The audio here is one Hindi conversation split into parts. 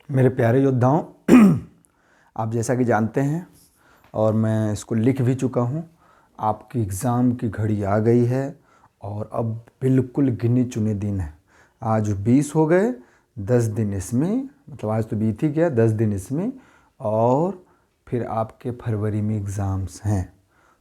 मेरे प्यारे योद्धाओं, आप जैसा कि जानते हैं और मैं इसको लिख भी चुका हूँ, आपकी एग्ज़ाम की घड़ी आ गई है और अब बिल्कुल गिने चुने दिन हैं। आज 20 हो गए, 10 दिन इसमें, मतलब आज तो बीत ही गया, 10 दिन इसमें और फिर आपके फरवरी में एग्ज़ाम्स हैं।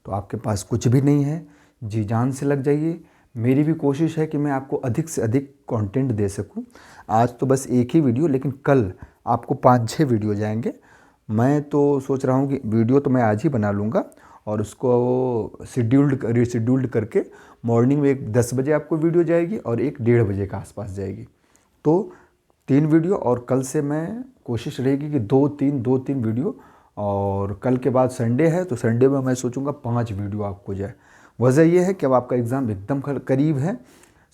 तो आपके पास कुछ भी नहीं है, जी जान से लग जाइए। मेरी भी कोशिश है कि मैं आपको अधिक से अधिक कंटेंट दे सकूं। आज तो बस एक ही वीडियो, लेकिन कल आपको 5-6 वीडियो जाएंगे। मैं तो सोच रहा हूं कि वीडियो तो मैं आज ही बना लूँगा और उसको रिशेड्यूल्ड करके मॉर्निंग में एक 10 बजे आपको वीडियो जाएगी और एक 1:30 बजे के आसपास जाएगी। तो 3 वीडियो, और कल से मैं कोशिश रहेगी कि 2-3 वीडियो, और कल के बाद संडे है तो संडे में मैं सोचूंगा 5 वीडियो आपको जाए। वजह यह है कि अब आपका एग्ज़ाम एकदम करीब है।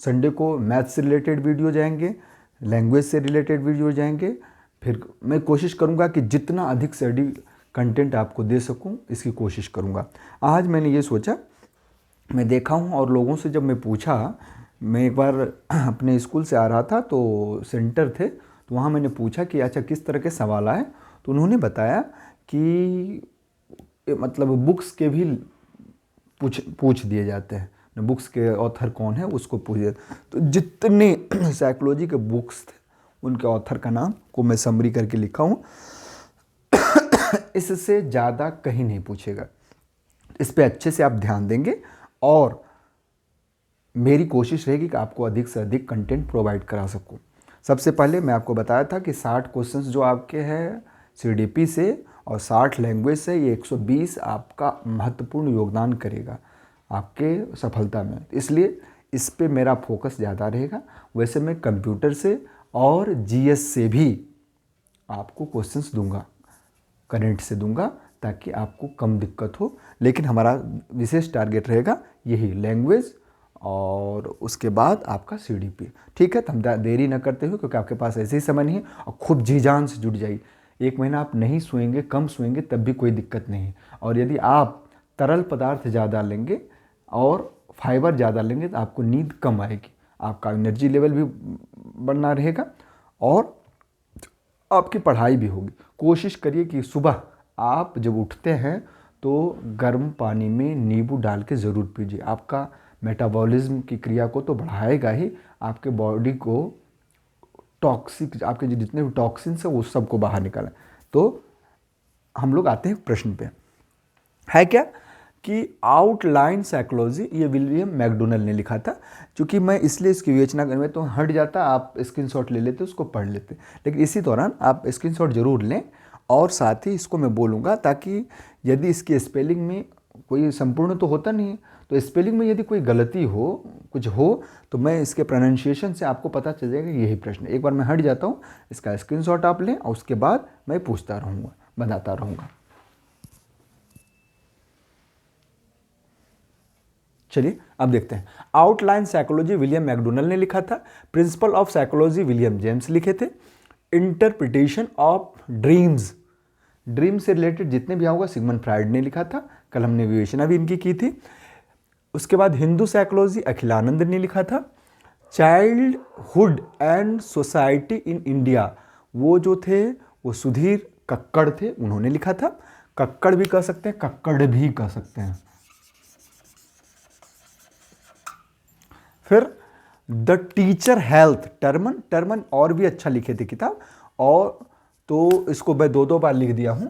संडे को मैथ से रिलेटेड वीडियो जाएंगे, लैंग्वेज से रिलेटेड वीडियो जाएंगे। फिर मैं कोशिश करूंगा कि जितना अधिक से अधिक कंटेंट आपको दे सकूं, इसकी कोशिश करूंगा। आज मैंने ये सोचा, मैं देखा हूँ और लोगों से जब मैं पूछा, मैं एक बार अपने स्कूल से आ रहा था तो सेंटर थे, तो वहाँ मैंने पूछा कि अच्छा किस तरह के सवाल आए, तो उन्होंने बताया कि मतलब बुक्स के भी पूछ दिए जाते हैं। बुक्स के ऑथर कौन है उसको पूछ दिया। तो जितने साइकोलॉजी के बुक्स थे उनके ऑथर का नाम को मैं समरी करके लिखा हूँ। इससे ज़्यादा कहीं नहीं पूछेगा। इस पे अच्छे से आप ध्यान देंगे और मेरी कोशिश रहेगी कि आपको अधिक से अधिक कंटेंट प्रोवाइड करा सकूं। सबसे पहले मैं आपको बताया था कि 60 क्वेश्चंस जो आपके हैं सीडीपी से और 60 लैंग्वेज से, ये 120 आपका महत्वपूर्ण योगदान करेगा आपके सफलता में। इसलिए इस पे मेरा फोकस ज़्यादा रहेगा। वैसे मैं कंप्यूटर से और जीएस से भी आपको क्वेश्चंस दूंगा, करंट से दूंगा, ताकि आपको कम दिक्कत हो। लेकिन हमारा विशेष टारगेट रहेगा यही लैंग्वेज और उसके बाद आपका सीडीपी। ठीक है, तो हम देरी न करते हुए, क्योंकि आपके पास ऐसे ही समय नहीं है, और खूब जी जान से जुट जाइए। 1 महीना आप नहीं सोएंगे, कम सोएंगे, तब भी कोई दिक्कत नहीं है। और यदि आप तरल पदार्थ ज़्यादा लेंगे और फाइबर ज़्यादा लेंगे तो आपको नींद कम आएगी, आपका एनर्जी लेवल भी बढ़ना रहेगा और आपकी पढ़ाई भी होगी। कोशिश करिए कि सुबह आप जब उठते हैं तो गर्म पानी में नींबू डाल के ज़रूर पीजिए। आपका मेटाबॉलिज्म की क्रिया को तो बढ़ाएगा ही, आपके बॉडी को टॉक्सिक, आपके जितने भी टॉक्सिन्स हैं वो सबको बाहर निकालें। तो हम लोग आते हैं प्रश्न पे, है क्या कि आउटलाइन साइकोलॉजी, ये विलियम मैकडोनल ने लिखा था। क्योंकि मैं इसलिए इसकी विवेचना करने में तो हट जाता, आप स्क्रीनशॉट ले लेते, उसको पढ़ लेते, लेकिन इसी दौरान आप स्क्रीनशॉट जरूर लें। और साथ ही इसको मैं बोलूँगा ताकि यदि इसकी स्पेलिंग में कोई संपूर्ण तो होता नहीं है, तो स्पेलिंग में यदि कोई गलती हो, कुछ हो, तो मैं इसके प्रोनाउंसिएशन से आपको पता चल जाएगा यही प्रश्न। एक बार मैं हट जाता हूँ, इसका स्क्रीनशॉट आप लें और उसके बाद मैं पूछता रहूँगा, बताता रहूँगा। चलिए अब देखते हैं। आउटलाइन साइकोलॉजी विलियम मैकडोनल ने लिखा था। Principle of psychology William James लिखे थे। इंटरप्रिटेशन ऑफ ड्रीम्स, ड्रीम से रिलेटेड जितने भी होगा सिगमंड फ्राइड ने लिखा था। कल हमने विवेचना भी इनकी की थी। उसके बाद हिंदू साइकोलॉजी अखिलानंद ने लिखा था। Childhood and society in India, वो जो थे वो सुधीर कक्कड़ थे, उन्होंने लिखा था। कक्कड़ भी कह सकते हैं, कक्कड़ भी कह सकते हैं। फिर द टीचर हेल्थ, टर्मन और भी अच्छा लिखे थे किताब, और तो इसको मैं 2 बार लिख दिया हूँ,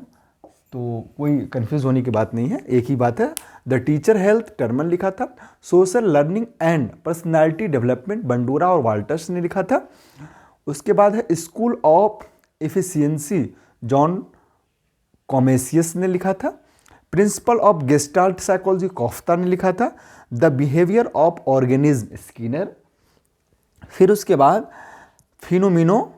तो कोई कंफ्यूज होने की बात नहीं है, एक ही बात है। द टीचर हेल्थ टर्मन लिखा था। Social learning and personality development Bandura और वाल्टर्स ने लिखा था। उसके बाद है स्कूल ऑफ एफिशिएंसी, जॉन कॉमेसियस ने लिखा था। Principle of gestalt psychology kofta ने लिखा था। The behaviour of organism Skinner. फिर उसके बाद फिनोमिनो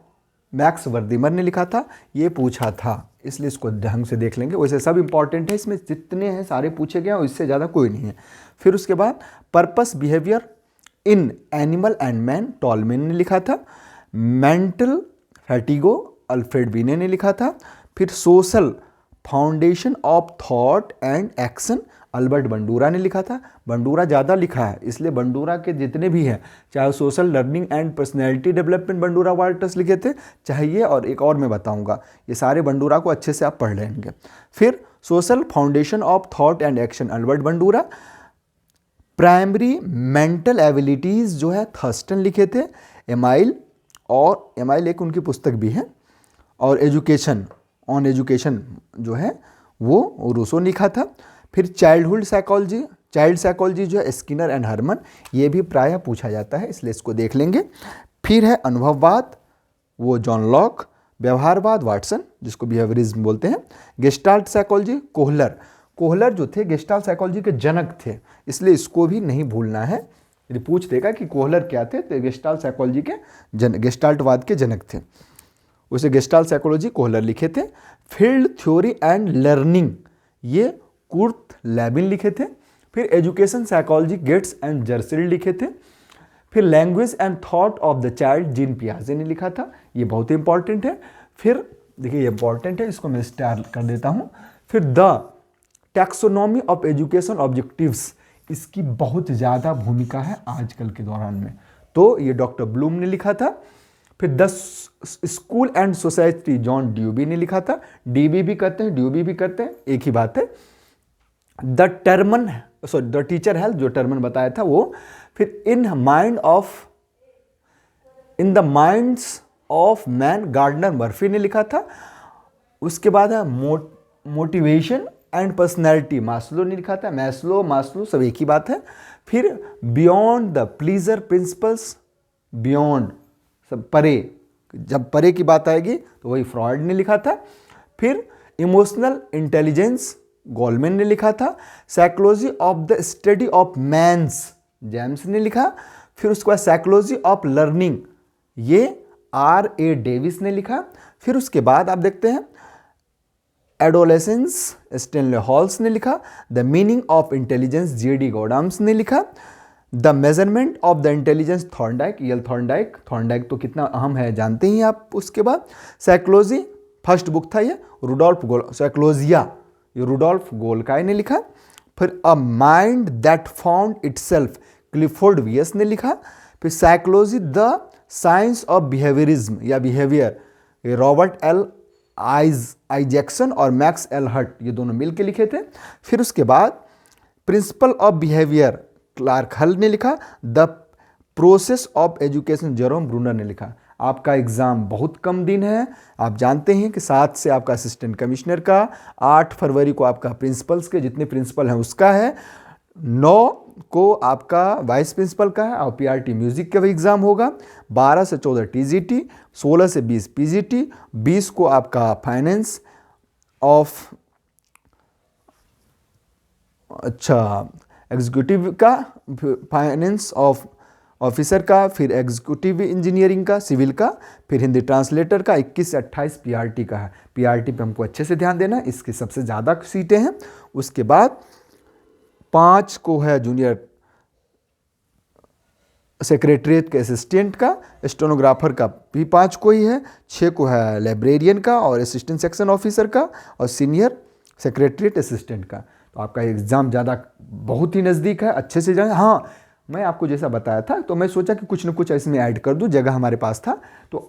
मैक्स वर्दीमर ने लिखा था। ये पूछा था, इसलिए इसको ढंग से देख लेंगे। वैसे सब इंपॉर्टेंट है, इसमें जितने हैं सारे पूछे गए और इससे ज़्यादा कोई नहीं है। फिर उसके बाद purpose behaviour in animal and man, Tolman ने लिखा था। मेंटल फैटिगो, अल्फ्रेड बीने ने लिखा था। फिर social foundation of thought and action, Albert Bandura ने लिखा था। बंडूरा ज़्यादा लिखा है, इसलिए बंडूरा के जितने भी हैं, चाहे social learning and personality development Bandura Walters लिखे थे, चाहे ये और एक और मैं बताऊंगा, ये सारे बंडूरा को अच्छे से आप पढ़ लेंगे। फिर social foundation of thought and action Albert Bandura. Primary mental abilities जो है थर्स्टन लिखे थे। एमाइल, और एमाइल एक उनकी पुस्तक भी है। और एजुकेशन, ऑन एजुकेशन जो है वो रूसो ने लिखा था। फिर चाइल्ड साइकोलॉजी जो है स्किनर एंड हरमन, ये भी प्रायः पूछा जाता है, इसलिए इसको देख लेंगे। फिर है अनुभववाद, वो जॉन लॉक। व्यवहारवाद वाटसन, जिसको बिहेवियरिज्म बोलते हैं। गेस्टाल्ट साइकोलॉजी कोहलर जो थे गेस्टाल्ट साइकोलॉजी के जनक थे, इसलिए इसको भी नहीं भूलना है। यदि पूछ देगा कि कोहलर क्या थे, तो गेस्टाल्ट साइकोलॉजी के गेस्टाल्टवाद के जनक थे, उसे गेस्टाल्ट साइकोलॉजी कोहलर लिखे थे। फील्ड थ्योरी एंड लर्निंग, ये कुर्ट लैबिन लिखे थे। फिर education psychology Gates and Jersild लिखे थे। फिर language and thought of the child Jean पियाजे ने लिखा था, ये बहुत ही इंपॉर्टेंट है। फिर देखिए ये इंपॉर्टेंट है, इसको मैं स्टार कर देता हूँ। फिर the taxonomy of education objectives, इसकी बहुत ज़्यादा भूमिका है आजकल के दौरान में, तो ये डॉक्टर ब्लूम ने लिखा था। फिर the school and society John Dewey ने लिखा था। डीबी भी कहते हैं, ड्यूबी भी कहते हैं, एक ही बात है। द टीचर हेल्थ, जो टर्मन बताया था वो। फिर in the minds of man Gardner Murphy ने लिखा था। उसके बाद है मोटिवेशन एंड पर्सनैलिटी, मास्लो ने लिखा था। मास्लो सब एक ही बात है। फिर beyond the pleaser principles, beyond सब परे, जब परे की बात आएगी तो वही फ्रॉइड ने लिखा था। फिर इमोशनल इंटेलिजेंस गोल्डमैन ने लिखा था। Psychology of the study of mans, James ने लिखा। फिर उसके बाद साइकोलॉजी ऑफ लर्निंग, ये R.A. डेविस ने लिखा। फिर उसके बाद आप देखते हैं एडोलेसेंस, स्टेनले हॉल्स ने लिखा। The meaning of intelligence, J.D. गॉडम्स ने लिखा। The measurement of the intelligence, Thorndike, Thorndike तो कितना अहम है जानते ही आप। उसके बाद साइकोलॉजी, फर्स्ट बुक था ये, साइकोलॉजिया, ये रुडोल्फ गोल्काय ने लिखा। फिर a mind that found itself, Clifford वियस ने लिखा। फिर psychology the science of behaviourism या बिहेवियर, ये रॉबर्ट एल आइजैक्सन और मैक्स एल हट, ये दोनों मिलकर लिखे थे। फिर उसके बाद प्रिंसिपल ऑफ बिहेवियर, क्लार्क हल ने लिखा। The process of education, Jerome Bruner ने लिखा। आपका एग्ज़ाम बहुत कम दिन है, आप जानते हैं कि 7 से आपका असिस्टेंट कमिश्नर का, 8 फरवरी को आपका प्रिंसिपल्स के जितने प्रिंसिपल हैं उसका है, 9 को आपका वाइस प्रिंसिपल का है, और PRT म्यूज़िक का भी एग्ज़ाम होगा। 12 से 14 TGT, 16 से 20 PGT, 20 को आपका फाइनेंस ऑफ एग्जीक्यूटिव का, फाइनेंस ऑफ ऑफिसर का, फिर एग्जीक्यूटिव इंजीनियरिंग का, सिविल का, फिर हिंदी ट्रांसलेटर का, 21 से 28 PRT का है। PRT पे हमको अच्छे से ध्यान देना है, इसकी सबसे ज़्यादा सीटें हैं। उसके बाद 5 को है जूनियर सेक्रेटरीट के असिस्टेंट का, स्टेनोग्राफर का भी 5 को ही है। 6 को है लाइब्रेरियन का और असिस्टेंट सेक्शन ऑफिसर का, और सीनियर सेक्रेटरीट असिस्टेंट का। तो आपका एग्ज़ाम ज़्यादा बहुत ही नज़दीक है, अच्छे से जाए। हाँ, मैं आपको जैसा बताया था, तो मैं सोचा कि कुछ न कुछ इसमें ऐड कर दूं, जगह हमारे पास था। तो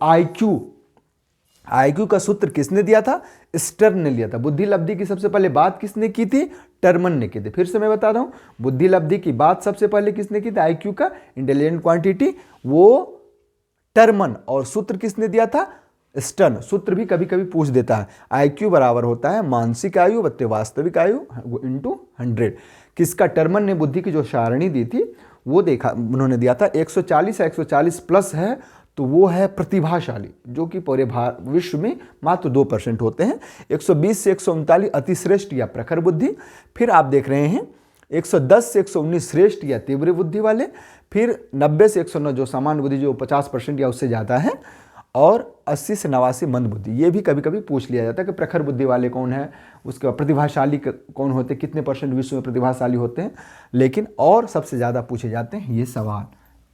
IQ का सूत्र किसने दिया था? स्टर्न ने लिया था। बुद्धि लब्धि की सबसे पहले बात किसने की थी? टर्मन ने की थी। फिर से मैं बता रहा हूँ, बुद्धि लब्धि की बात सबसे पहले किसने की थी? IQ का, इंटेलिजेंट क्वांटिटी, वो टर्मन। और सूत्र किसने दिया था? स्टर्न। सूत्र भी कभी कभी पूछ देता है। IQ बराबर होता है मानसिक आयु बत्ते वास्तविक आयु इंटू 100। किसका? टर्मन ने बुद्धि की जो सारणी दी थी वो देखा, उन्होंने दिया था 140 है, 140 प्लस है तो वो है प्रतिभाशाली, जो कि पूरे विश्व में मात्र 2% होते हैं। 120 से 139 अतिश्रेष्ठ या प्रखर बुद्धि। फिर आप देख रहे हैं 110 से 119 श्रेष्ठ या तीव्र बुद्धि वाले। फिर 90 से 109 जो सामान्य बुद्धि, जो 50% या उससे ज़्यादा है। और 80 से 89 मंद बुद्धि। ये भी कभी कभी पूछ लिया जाता है कि प्रखर बुद्धि वाले कौन है, उसके बाद प्रतिभाशाली कौन होते हैं, कितने % विश्व में प्रतिभाशाली होते हैं। लेकिन और सबसे ज़्यादा पूछे जाते हैं ये सवाल,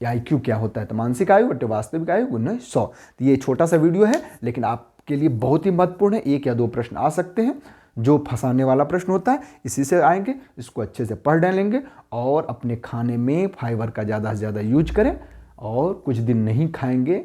IQ क्या होता है? तो मानसिक आयु बटे वास्तविक आयु गुना 100। तो ये छोटा सा वीडियो है, लेकिन आपके लिए बहुत ही महत्वपूर्ण है। 1 या 2 प्रश्न आ सकते हैं। जो फंसाने वाला प्रश्न होता है इसी से आएंगे, इसको अच्छे से पढ़ डालेंगे और अपने खाने में फाइबर का ज़्यादा से ज़्यादा यूज करें। और कुछ दिन नहीं खाएंगे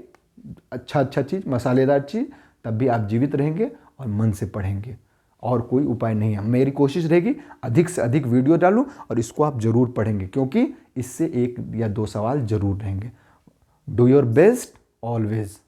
अच्छा चीज़, मसालेदार चीज़, तब भी आप जीवित रहेंगे और मन से पढ़ेंगे। और कोई उपाय नहीं है। मेरी कोशिश रहेगी अधिक से अधिक वीडियो डालूं और इसको आप ज़रूर पढ़ेंगे, क्योंकि इससे 1 या 2 सवाल ज़रूर रहेंगे। Do your best always.